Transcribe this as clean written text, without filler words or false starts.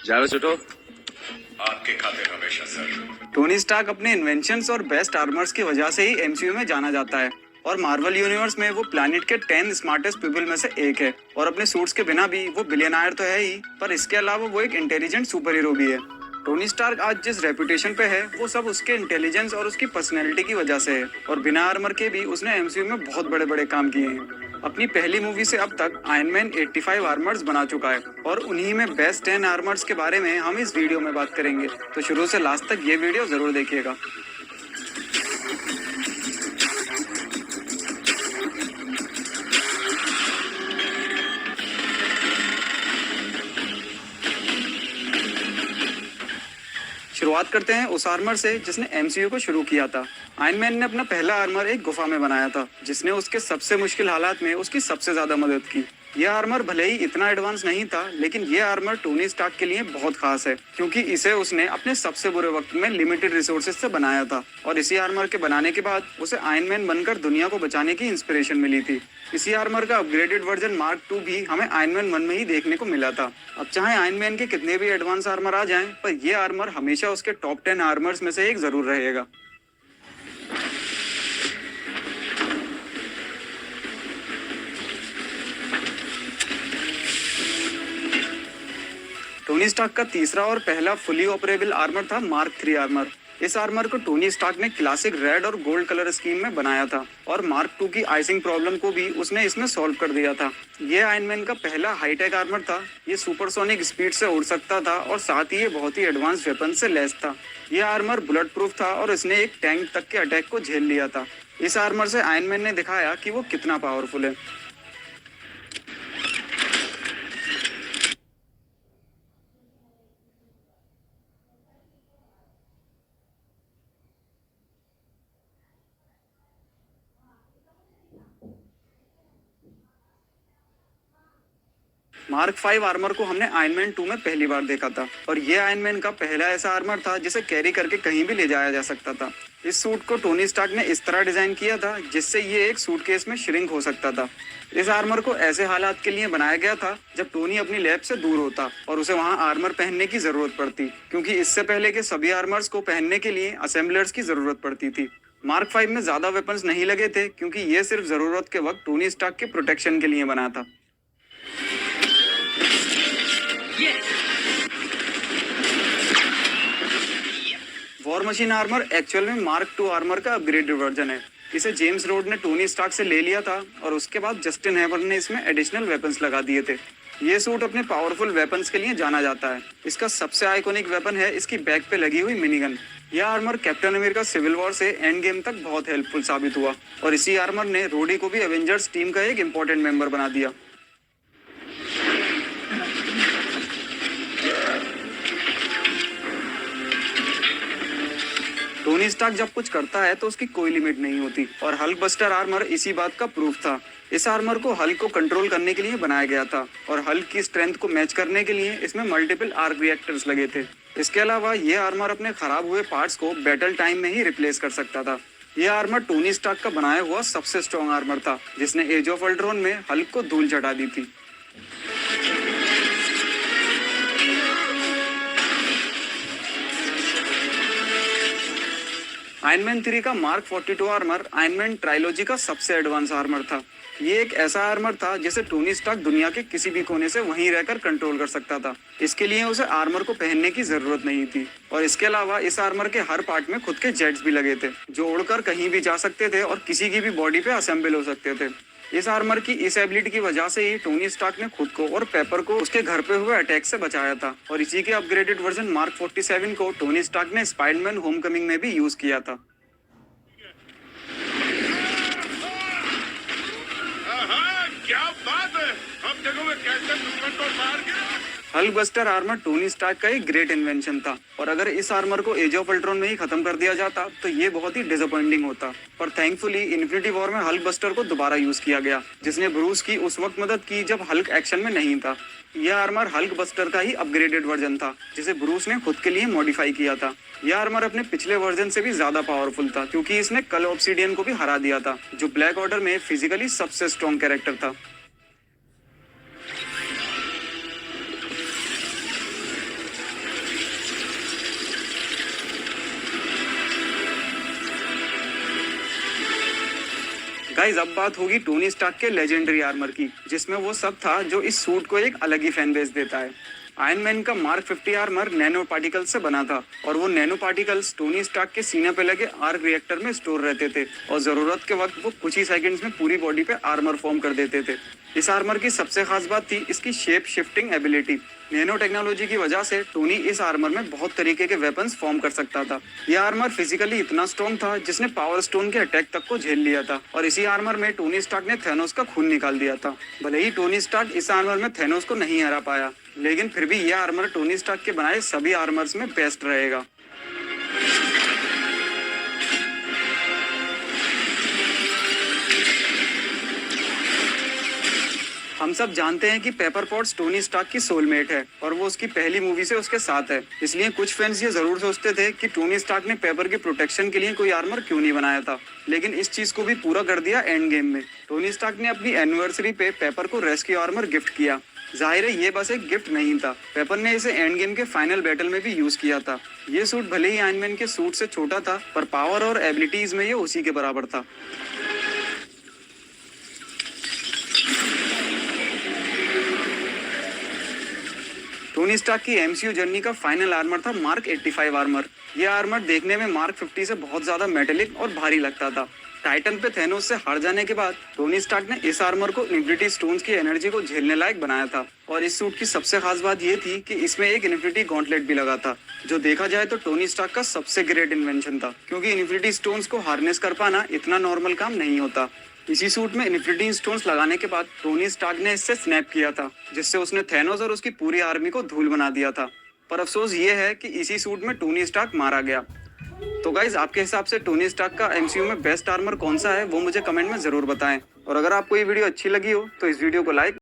जावेद उठो। आपके खाते हमेशा सर। टोनी स्टार्क अपने इन्वेंशंस और बेस्ट आर्मर्स की वजह से ही एमसीयू में जाना जाता है और मार्वल यूनिवर्स में वो प्लैनेट के 10 स्मार्टेस्ट पीपल में से एक है और अपने सूट्स के बिना भी वो बिलियनर तो है ही, पर इसके अलावा वो एक इंटेलिजेंट सुपर हीरो भी है। टोनी स्टार्क आज जिस रेपुटेशन पे है वो सब उसके इंटेलिजेंस और उसकी पर्सनैलिटी की वजह से है और बिना आर्मर के भी उसने एमसीयू में बहुत बड़े बड़े काम किए हैं। अपनी पहली मूवी से अब तक आयरन मैन 85 आर्मर्स बना चुका है और उन्हीं में बेस्ट 10 आर्मर्स के बारे में हम इस वीडियो में बात करेंगे, तो शुरू से लास्ट तक ये वीडियो जरूर देखिएगा। शुरुआत करते हैं उस आर्मर से जिसने एमसीयू को शुरू किया था। आयरन मैन ने अपना पहला आर्मर एक गुफा में बनाया था जिसने उसके सबसे मुश्किल हालात में उसकी सबसे ज्यादा मदद की। यह आर्मर भले ही इतना एडवांस नहीं था, लेकिन यह आर्मर टोनी स्टार्क के लिए बहुत खास है क्योंकि इसे उसने अपने सबसे बुरे वक्त में लिमिटेड रिसोर्सेज से बनाया था और इसी आर्मर के बनाने के बाद उसे आयरन मैन बनकर दुनिया को बचाने की इंस्पिरेशन मिली थी। इसी आर्मर का अपग्रेडेड वर्जन मार्क 2 भी हमें आयरन मैन 1 में ही देखने को मिला था। अब चाहे आयरन मैन के कितने भी एडवांस आर्मर आ जाएं, पर यह आर्मर हमेशा उसके टॉप 10 आर्मर्स में से एक जरूर रहेगा। टोनी स्टार्क का तीसरा और पहला फुली ऑपरेबल आर्मर था मार्क 3 आर्मर। इस आर्मर को टोनी स्टार्क ने क्लासिक रेड और गोल्ड कलर स्कीम में बनाया था और मार्क 2 की आइसिंग प्रॉब्लम को भी उसने इसमें सॉल्व कर दिया था। यह आयरन मैन का पहला हाईटेक आर्मर था। ये सुपरसोनिक स्पीड से उड़ सकता था और साथ ही ये बहुत ही एडवांस वेपन से लैस था। यह आर्मर बुलेट प्रूफ था और इसने एक टैंक तक के अटैक को झेल लिया था। इस आर्मर से आयरन मैन ने दिखाया कि वो कितना पावरफुल है। मार्क 5 आर्मर को हमने आयरन मैन 2 में पहली बार देखा था और ये आयरन मैन का पहला ऐसा आर्मर था जिसे कैरी करके कहीं भी ले जाया जा सकता था। इस सूट को टोनी स्टार्क ने इस तरह डिजाइन किया था जिससे ये एक सूटकेस में श्रिंक हो सकता था। इस आर्मर को ऐसे हालात के लिए बनाया गया था जब टोनी अपनी लैब से दूर होता और उसे वहां आर्मर पहनने की जरूरत पड़ती, क्योंकि इससे पहले के सभी आर्मर्स को पहनने के लिए असेंबलर्स की जरूरत पड़ती थी। मार्क 5 में ज्यादा वेपन्स नहीं लगे थे क्योंकि ये सिर्फ जरूरत के वक्त टोनी स्टार्क के प्रोटेक्शन के लिए बना था। वॉर मशीन आर्मर एक्चुअल में मार्क 2 आर्मर का अपग्रेडेड वर्जन है। इसे जेम्स रोड ने टोनी स्टार्क से ले लिया था और उसके बाद जस्टिन हैमर ने इसमें एडिशनल वेपन्स लगा दिए थे। ये सूट अपने पावरफुल वेपन्स के लिए जाना जाता है। इसका सबसे आइकॉनिक वेपन है इसकी बैक पे लगी हुई मिनीगन। यह armour Captain America Civil War से एंड गेम तक बहुत हेल्पफुल साबित हुआ और इसी आर्मर ने रोडी को भी एवेंजर्स टीम का एक इम्पोर्टेंट मेंबर बना दिया। टोनी स्टार्क जब कुछ करता है तो उसकी कोई लिमिट नहीं होती और हल्क बस्टर आर्मर इसी बात का प्रूफ था। इस आर्मर को हल्क को कंट्रोल करने के लिए बनाया गया था और हल्क की स्ट्रेंथ को मैच करने के लिए इसमें मल्टीपल आर्क रिएक्टर्स लगे थे। इसके अलावा यह आर्मर अपने खराब हुए पार्ट्स को बैटल टाइम में ही रिप्लेस कर सकता था। यह आर्मर टोनी स्टार्क का बनाया हुआ सबसे स्ट्रॉन्ग आर्मर था जिसने एज ऑफ अल्ट्रॉन में हल्क को धूल चटा दी थी। आयरन मैन 3 का mark 42 armour iron man trilogy का सबसे एडवांस आर्मर था। ये एक ऐसा आर्मर था जिसे टोनी स्टार्क दुनिया के किसी भी कोने से वहीं रहकर कंट्रोल कर सकता था। इसके लिए उसे आर्मर को पहनने की जरूरत नहीं थी और इसके अलावा इस आर्मर के हर पार्ट में खुद के जेट्स भी लगे थे जो उड़कर कहीं भी जा सकते थे और किसी की भी बॉडी पे असेंबल हो सकते थे। इस आर्मर की इस एबिलिटी की वजह से ही टोनी स्टार्क ने खुद को और पेपर को उसके घर पे हुए अटैक से बचाया था और इसी के अपग्रेडेड वर्जन मार्क 47 को टोनी स्टार्क ने स्पाइडरमैन होमकमिंग में भी यूज किया था। क्या बात है, अब देखो मैं कैसे दुश्मन को मार गया। Hulk Buster armour Tony Stark का एक ग्रेट इन्वेंशन था और अगर इस आर्मर को एज ऑफ अल्ट्रॉन में ही खत्म कर दिया जाता तो ये बहुत ही डिसअपॉइंटिंग होता, पर थैंकफुली इन्फिनिटी वॉर में हल्क बस्टर को दोबारा यूज किया गया जिसने ब्रूस की उस वक्त मदद की जब हल्क एक्शन में नहीं था। यह आर्मर हल्क बस्टर का ही अपग्रेडेड वर्जन था जिसे ब्रूस ने खुद के लिए मॉडिफाई किया था। यह आर्मर अपने पिछले वर्जन से भी ज्यादा पावरफुल था क्योंकि इसने कल ऑब्सिडियन को भी हरा दिया था जो ब्लैक ऑर्डर में फिजिकली सबसे स्ट्रॉन्ग कैरेक्टर था। गाइस अब बात होगी टोनी स्टार्क के लेजेंडरी आर्मर की, जिसमें वो सब था जो इस सूट को एक अलग ही फैन बेस देता है। आयरन मैन का मार्क 50 आर्मर नैनो पार्टिकल्स से बना था और वो नैनो पार्टिकल्स टोनी स्टार्क के सीने पे लगे आर्क रिएक्टर में स्टोर रहते थे और जरूरत के वक्त वो कुछ ही सेकंड्स में पूरी बॉडी पे आर्मर फॉर्म कर देते थे। इस आर्मर की सबसे खास बात थी इसकी shape shifting ability. Nano technology की वजह से टोनी इस आर्मर में बहुत तरीके के वेपन्स फॉर्म कर सकता था। यह आर्मर फिजिकली इतना स्ट्रॉन्ग था जिसने पावर स्टोन के अटैक तक को झेल लिया था और इसी आर्मर में टोनी स्टार्क ने थैनोस का खून निकाल दिया था। भले ही टोनी स्टार्क इस आर्मर में थैनोस को नहीं हरा पाया, लेकिन फिर भी यह आर्मर टोनी स्टार्क के बनाए सभी आर्मर्स में बेस्ट रहेगा। हम सब जानते हैं कि पेपर पॉट्स टोनी स्टार्क की सोलमेट है और वो उसकी पहली मूवी से उसके साथ है। इसलिए कुछ फैंस ये जरूर सोचते थे कि टोनी स्टार्क ने पेपर के प्रोटेक्शन के लिए कोई आर्मर क्यों नहीं बनाया था, लेकिन इस चीज को भी पूरा कर दिया एंड गेम में। टोनी स्टार्क ने अपनी एनिवर्सरी पे पेपर को रेस्क्यू आर्मर गिफ्ट किया। जाहिर है ये बस एक गिफ्ट नहीं था, पेपर ने इसे एंड गेम के फाइनल बैटल में भी यूज किया था। ये सूट भले ही आयरन मैन के सूट से छोटा था, पर पावर और एबिलिटीज में ये उसी के बराबर था। टोनी स्टार्क की एमसीयू जर्नी का फाइनल आर्मर था मार्क 85 आर्मर। यह आर्मर देखने में मार्क 50 से बहुत ज्यादा मेटेलिक और भारी लगता था। टाइटन पे थैनोस से हार जाने के बाद टोनी स्टार्क ने इस आर्मर को इन्फिनिटी स्टोन्स की एनर्जी को झेलने लायक बनाया था और इस सूट की सबसे खास बात ये थी कि इसमें एक इन्फिनिटी गॉन्टलेट भी लगा था, जो देखा जाए तो टोनी स्टार्क का सबसे ग्रेट इन्वेंशन था, क्योंकि इन्फिनिटी स्टोन्स को हार्नेस कर पाना इतना नॉर्मल काम नहीं होता। इसी सूट में इन्फिनिटी स्टोन्स लगाने के बाद टोनी स्टार्क ने इससे स्नैप किया था, जिससे उसने थैनोस और उसकी पूरी आर्मी को धूल बना दिया था। पर अफसोस ये है कि इसी सूट में टोनी स्टार्क मारा गया। तो गाइज आपके हिसाब से टोनी स्टार्क का एमसीयू में बेस्ट आर्मर कौन सा है वो मुझे कमेंट में जरूर बताएं। और अगर आपको ये वीडियो अच्छी लगी हो तो इस वीडियो को लाइक